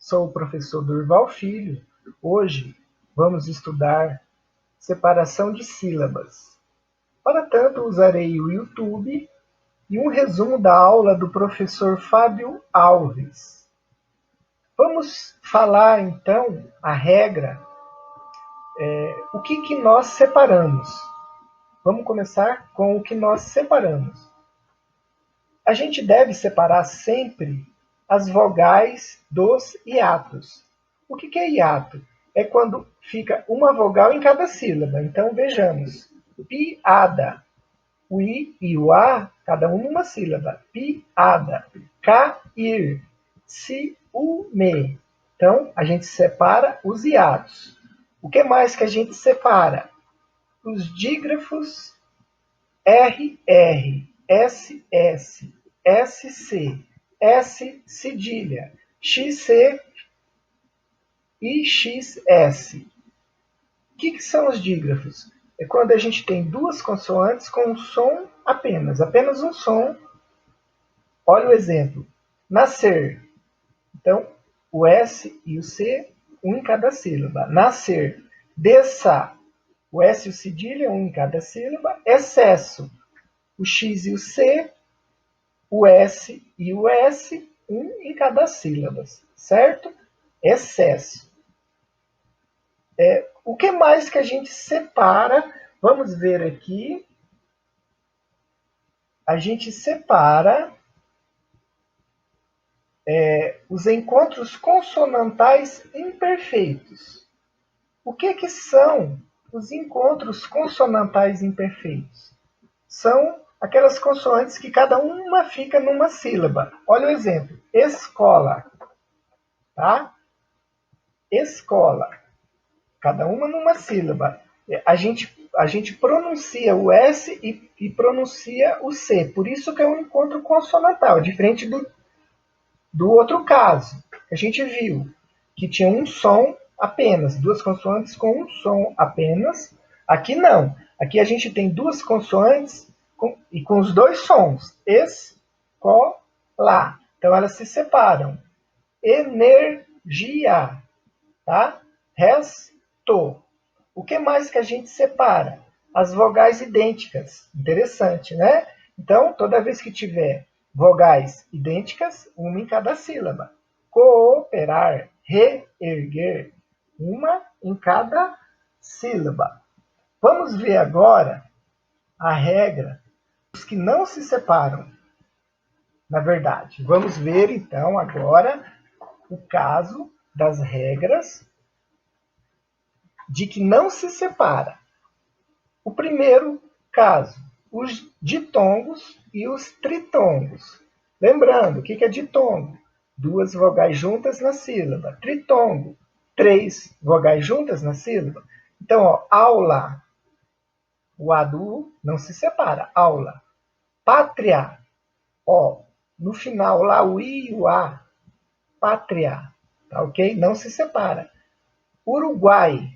Sou o professor Durval Filho. Hoje vamos estudar separação de sílabas. Para tanto, usarei o YouTube e um resumo da aula do professor Fábio Alves. Vamos falar então a regra, o que nós separamos. Vamos começar com o que nós separamos. A gente deve separar sempre as vogais dos hiatos. O que é hiato? É quando fica uma vogal em cada sílaba. Então, vejamos. Piada. O I e o A, cada um numa sílaba. Piada. Cair. Ciúme. Então, a gente separa os hiatos. O que mais que a gente separa? Os dígrafos RR, SS, SC, S cedilha, XC e XS. O que são os dígrafos? É quando a gente tem duas consoantes com um som apenas um som. Olha o exemplo. Nascer. Então, o S e o C, um em cada sílaba. Nascer. Desça. O S e o cedilha, um em cada sílaba. Excesso. O X e o C, o S e o S, um em cada sílaba, certo? Excesso. O que mais que a gente separa? Vamos ver aqui. A gente separa os encontros consonantais imperfeitos. O que são os encontros consonantais imperfeitos? São aquelas consoantes que cada uma fica numa sílaba. Olha o exemplo. Escola. Tá? Escola. Cada uma numa sílaba. A gente pronuncia o S e pronuncia o C. Por isso que é um encontro consonantal, diferente do outro caso. A gente viu que tinha um som apenas, duas consoantes com um som apenas. Aqui não. Aqui a gente tem duas consoantes e com os dois sons. Escola. Então elas se separam. Energia. Tá? Resto. O que mais que a gente separa? As vogais idênticas. Interessante, né? Então, toda vez que tiver vogais idênticas, uma em cada sílaba. Cooperar, reerguer, uma em cada sílaba. Vamos ver agora a regra dos que não se separam. Na verdade, vamos ver então agora o caso das regras de que não se separa. O primeiro caso, os ditongos e os tritongos. Lembrando, o que é ditongo? Duas vogais juntas na sílaba. Tritongo, três vogais juntas na sílaba. Então, aula. O A do U não se separa. Aula. Pátria. No final lá o I e o A. Pátria. Tá ok? Não se separa. Uruguai.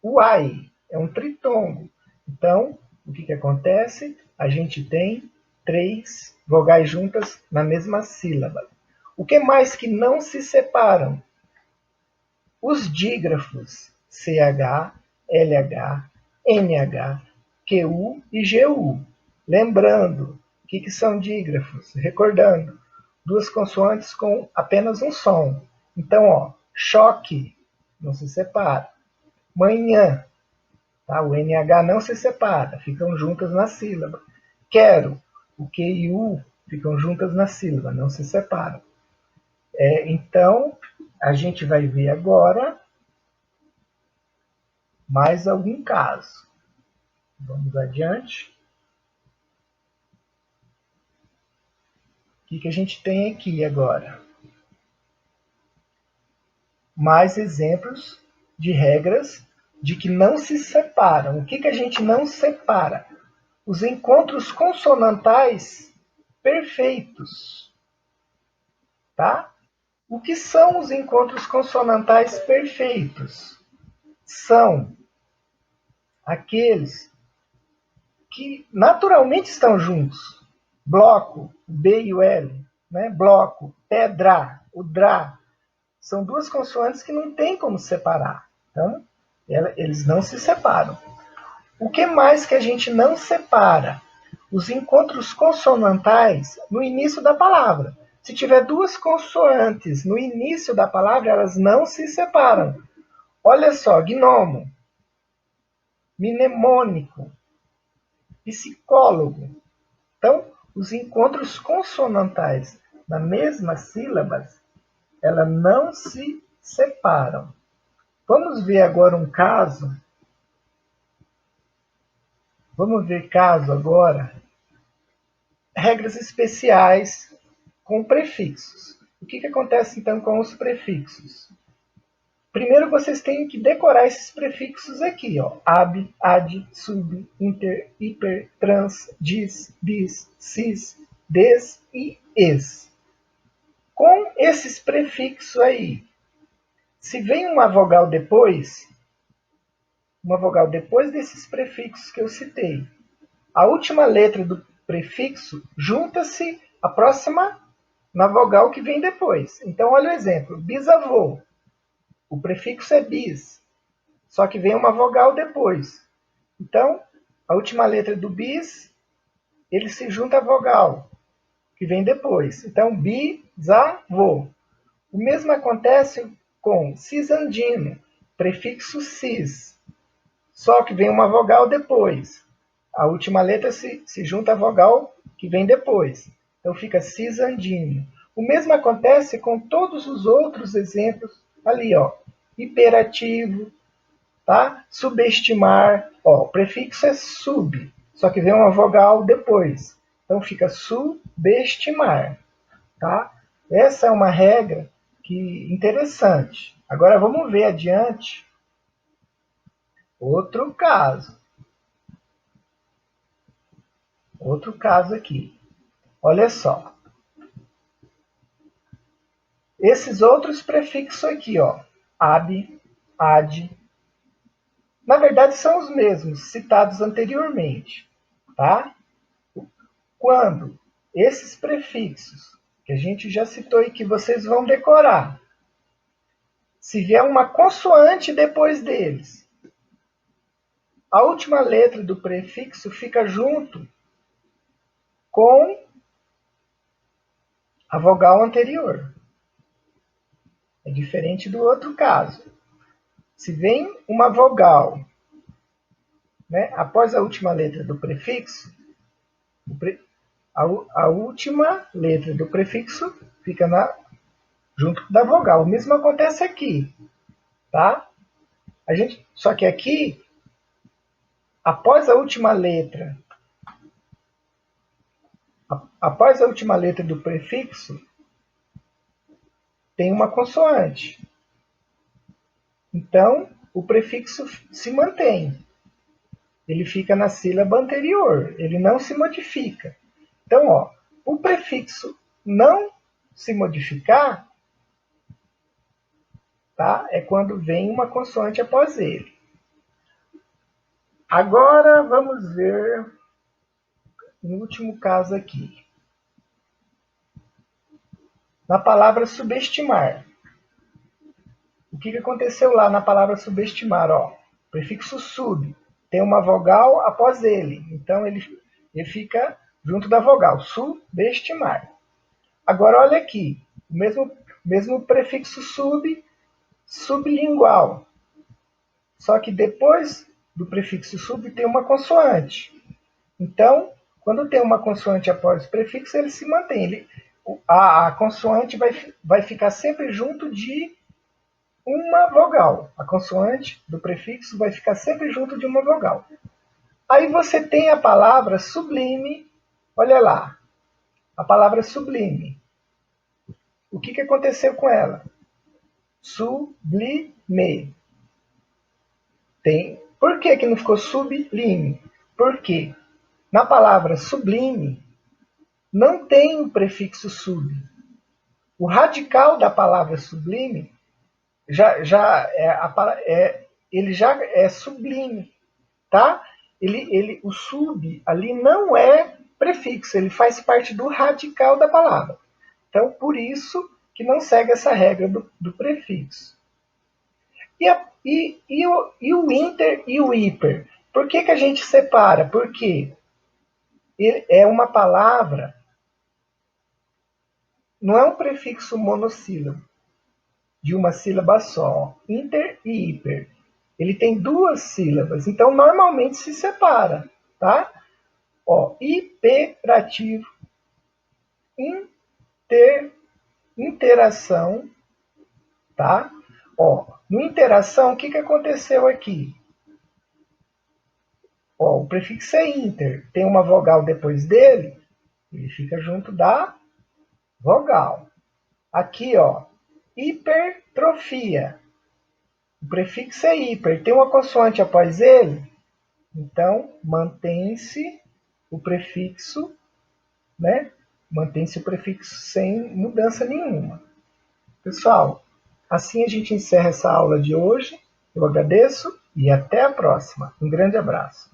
O AI é um tritongo. Então, o que acontece? A gente tem três vogais juntas na mesma sílaba. O que mais que não se separam? Os dígrafos CH, LH, NH, QU e GU. Lembrando, o que são dígrafos? Recordando, duas consoantes com apenas um som. Então, choque, não se separa. Manhã, tá? O NH não se separa, ficam juntas na sílaba. Quero, o Q e o U ficam juntas na sílaba, não se separam. Então, a gente vai ver agora mais algum caso. Vamos adiante. O que a gente tem aqui agora? Mais exemplos de regras de que não se separam. O que a gente não separa? Os encontros consonantais perfeitos. Tá? O que são os encontros consonantais perfeitos? São aqueles que naturalmente estão juntos. Bloco, o B e o L. Né? Bloco, pedra, o DRA. são duas consoantes que não tem como separar. Então, eles não se separam. O que mais que a gente não separa? Os encontros consonantais no início da palavra. Se tiver duas consoantes no início da palavra, elas não se separam. Olha só, gnomo, mnemônico, psicólogo. Então, os encontros consonantais na mesma sílaba, elas não se separam. Vamos ver agora um caso. Vamos ver caso agora. Regras especiais com prefixos. O que acontece então com os prefixos? Primeiro vocês têm que decorar esses prefixos aqui, ó. Ab, ad, sub, inter, hiper, trans, dis, bis, cis, des e es. Com esses prefixos aí, se vem uma vogal depois desses prefixos que eu citei, a última letra do prefixo junta-se à próxima na vogal que vem depois. Então, olha o exemplo. Bisavô. O prefixo é bis, só que vem uma vogal depois. Então, a última letra do bis, ele se junta à vogal que vem depois. Então, bisavô. O mesmo acontece com cisandino, prefixo cis, só que vem uma vogal depois. A última letra se junta à vogal que vem depois. Então fica cisandino. O mesmo acontece com todos os outros exemplos ali, ó. Hiperativo, tá? Subestimar, ó, o prefixo é sub, só que vem uma vogal depois. Então fica subestimar, tá? Essa é uma regra que interessante. Agora vamos ver adiante outro caso. Outro caso aqui. Olha só. Esses outros prefixos aqui, ó, ab, ad, na verdade são os mesmos citados anteriormente, tá? Quando esses prefixos que a gente já citou e que vocês vão decorar, se vier uma consoante depois deles, a última letra do prefixo fica junto com a vogal anterior. É diferente do outro caso. Se vem uma vogal, né, após a última letra do prefixo, a última letra do prefixo fica junto da vogal. O mesmo acontece aqui, tá? Só que aqui, após a última letra do prefixo, tem uma consoante. Então, o prefixo se mantém. Ele fica na sílaba anterior, ele não se modifica. Então, ó, o prefixo não se modificar, tá? É quando vem uma consoante após ele. Agora vamos ver o último caso aqui. Na palavra subestimar. O que aconteceu lá na palavra subestimar? Ó, prefixo sub. Tem uma vogal após ele. Então, ele fica junto da vogal. Subestimar. Agora, olha aqui. O mesmo prefixo sub, sublingual. Só que depois do prefixo sub tem uma consoante. Então, quando tem uma consoante após o prefixo, ele se mantém. A consoante vai ficar sempre junto de uma vogal. A consoante do prefixo vai ficar sempre junto de uma vogal. Aí você tem a palavra sublime. Olha lá. A palavra sublime. O que aconteceu com ela? Sublime. Por que não ficou sublime? Porque na palavra sublime não tem o prefixo sub. O radical da palavra sublime ele já é sublime, tá? O sub ali não é prefixo, ele faz parte do radical da palavra. Então, por isso que não segue essa regra do prefixo. E o inter e o hiper? Por que a gente separa? Porque é uma palavra, não é um prefixo monossílabo, de uma sílaba só. Inter e hiper. Ele tem duas sílabas, então normalmente se separa, tá? Ó, hiperativo, interação, tá? Ó, no interação, o que aconteceu aqui? Ó, o prefixo é inter, tem uma vogal depois dele, ele fica junto da vogal. Aqui, ó, hipertrofia. O prefixo é hiper, tem uma consoante após ele, então mantém-se o prefixo, né? Mantém-se o prefixo sem mudança nenhuma. Pessoal, assim a gente encerra essa aula de hoje. Eu agradeço e até a próxima. Um grande abraço.